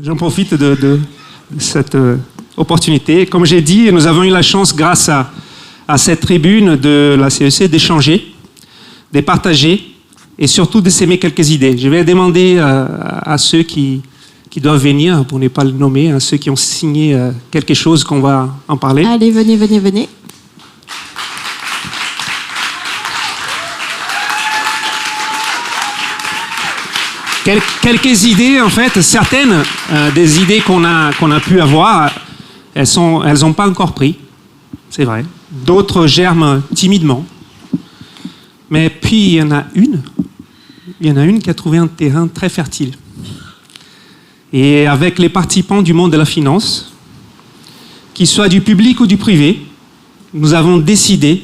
J'en profite de cette opportunité. Comme j'ai dit, nous avons eu la chance, grâce à cette tribune de la CEC, d'échanger, de partager et surtout de s'aimer quelques idées. Je vais demander à ceux qui doivent venir, pour ne pas le nommer, à ceux qui ont signé quelque chose, qu'on va en parler. Allez, venez. Quelques idées, en fait, certaines des idées qu'on a pu avoir, elles n'ont pas encore pris, c'est vrai. D'autres germent timidement. Mais puis, il y en a une qui a trouvé un terrain très fertile. Et avec les participants du monde de la finance, qu'ils soient du public ou du privé, nous avons décidé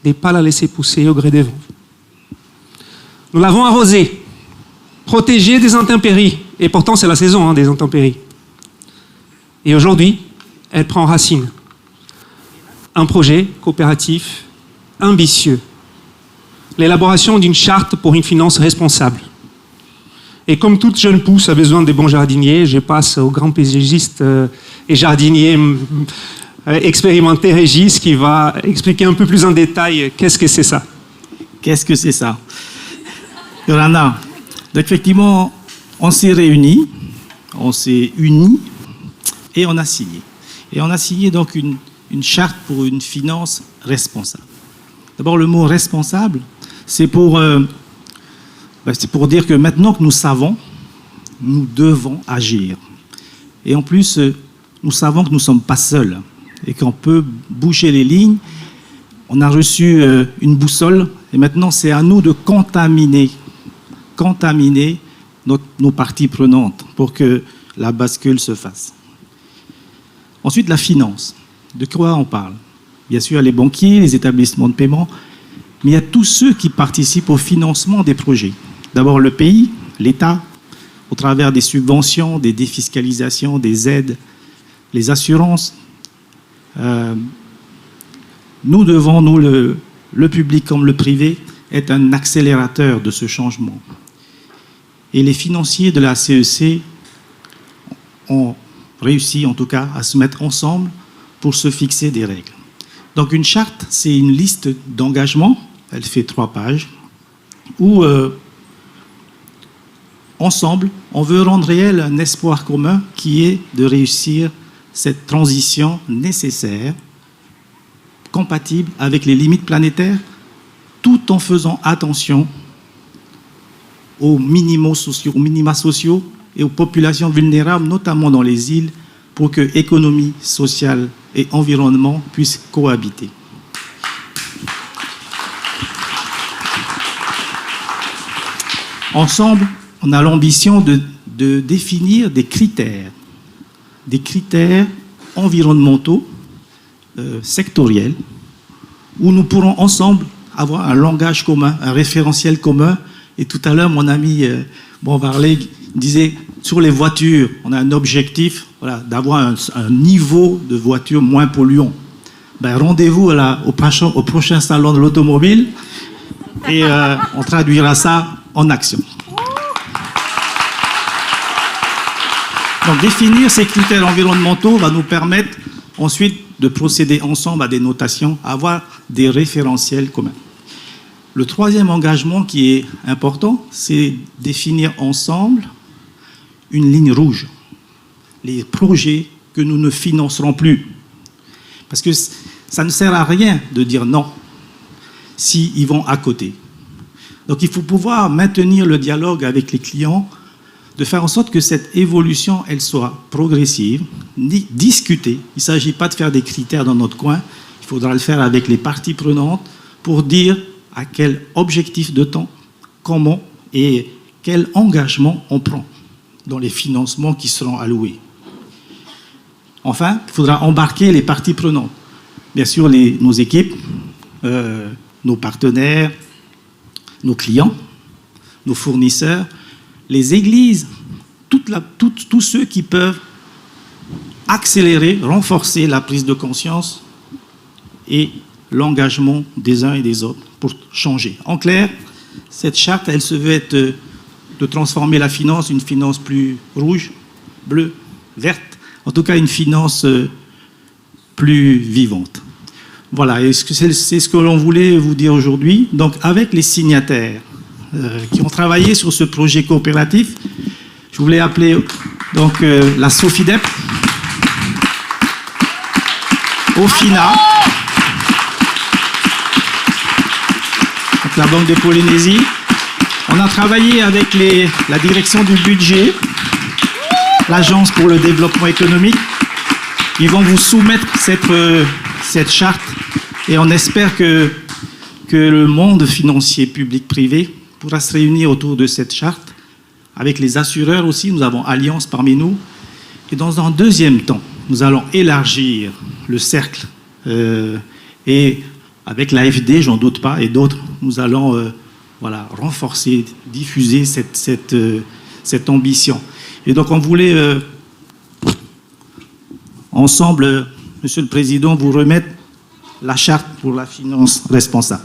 de ne pas la laisser pousser au gré des vents. Nous l'avons arrosée, protégée des intempéries. Et pourtant, c'est la saison des intempéries. Et aujourd'hui, elle prend racine. Un projet coopératif ambitieux. L'élaboration d'une charte pour une finance responsable. Et comme toute jeune pousse a besoin des bons jardiniers, je passe au grand paysagiste et jardinier expérimenté Régis, qui va expliquer un peu plus en détail qu'est-ce que c'est ça. Qu'est-ce que c'est ça, Yorana? Effectivement, on s'est réunis, on s'est unis et on a signé. Et on a signé donc une charte pour une finance responsable. D'abord, le mot responsable, c'est pour dire que maintenant que nous savons, nous devons agir. Et en plus, nous savons que nous ne sommes pas seuls et qu'on peut bouger les lignes. On a reçu une boussole et maintenant, c'est à nous de contaminer nos parties prenantes pour que la bascule se fasse. Ensuite, la finance. De quoi on parle? Bien sûr, les banquiers, les établissements de paiement, mais il y a tous ceux qui participent au financement des projets. D'abord le pays, l'État, au travers des subventions, des défiscalisations, des aides, les assurances. Nous devons, le public comme le privé, être un accélérateur de ce changement. Et les financiers de la CEC ont réussi, en tout cas, à se mettre ensemble pour se fixer des règles. Donc une charte, c'est une liste d'engagements, elle fait 3 pages, où ensemble, on veut rendre réel un espoir commun qui est de réussir cette transition nécessaire, compatible avec les limites planétaires, tout en faisant attention aux minima sociaux et aux populations vulnérables, notamment dans les îles, pour que économie, sociale et environnement puissent cohabiter. Ensemble, on a l'ambition de définir des critères environnementaux, sectoriels, où nous pourrons ensemble avoir un langage commun, un référentiel commun. Et tout à l'heure, mon ami Bonvarlet disait, sur les voitures, on a un objectif d'avoir un niveau de voiture moins polluant. Rendez-vous au prochain salon de l'automobile et on traduira ça en action. Donc définir ces critères environnementaux va nous permettre ensuite de procéder ensemble à des notations, à avoir des référentiels communs. Le troisième engagement qui est important, c'est définir ensemble une ligne rouge. Les projets que nous ne financerons plus. Parce que ça ne sert à rien de dire non s'ils vont à côté. Donc il faut pouvoir maintenir le dialogue avec les clients, de faire en sorte que cette évolution, elle soit progressive, discutée. Il ne s'agit pas de faire des critères dans notre coin, il faudra le faire avec les parties prenantes pour dire à quel objectif de temps, comment et quel engagement on prend dans les financements qui seront alloués. Enfin, il faudra embarquer les parties prenantes. Bien sûr, nos équipes, nos partenaires, nos clients, nos fournisseurs, les églises, tous ceux qui peuvent accélérer, renforcer la prise de conscience et l'engagement des uns et des autres pour changer. En clair, cette charte, elle se veut être de transformer la finance, une finance plus rouge, bleue, verte, en tout cas une finance plus vivante. Voilà, et c'est ce que l'on voulait vous dire aujourd'hui. Donc avec les signataires qui ont travaillé sur ce projet coopératif, je voulais appeler donc la SOFIDEP, OFINA, donc la Banque de Polynésie. On a travaillé avec la direction du budget, l'Agence pour le développement économique. Ils vont vous soumettre cette charte et on espère que le monde financier public-privé pourra se réunir autour de cette charte. Avec les assureurs aussi, nous avons Alliance parmi nous. Et dans un deuxième temps, nous allons élargir le cercle. Et avec l'AFD, j'en doute pas, et d'autres, nous allons renforcer, diffuser cette ambition. Et donc on voulait ensemble, Monsieur le Président, vous remettre la charte pour la finance responsable.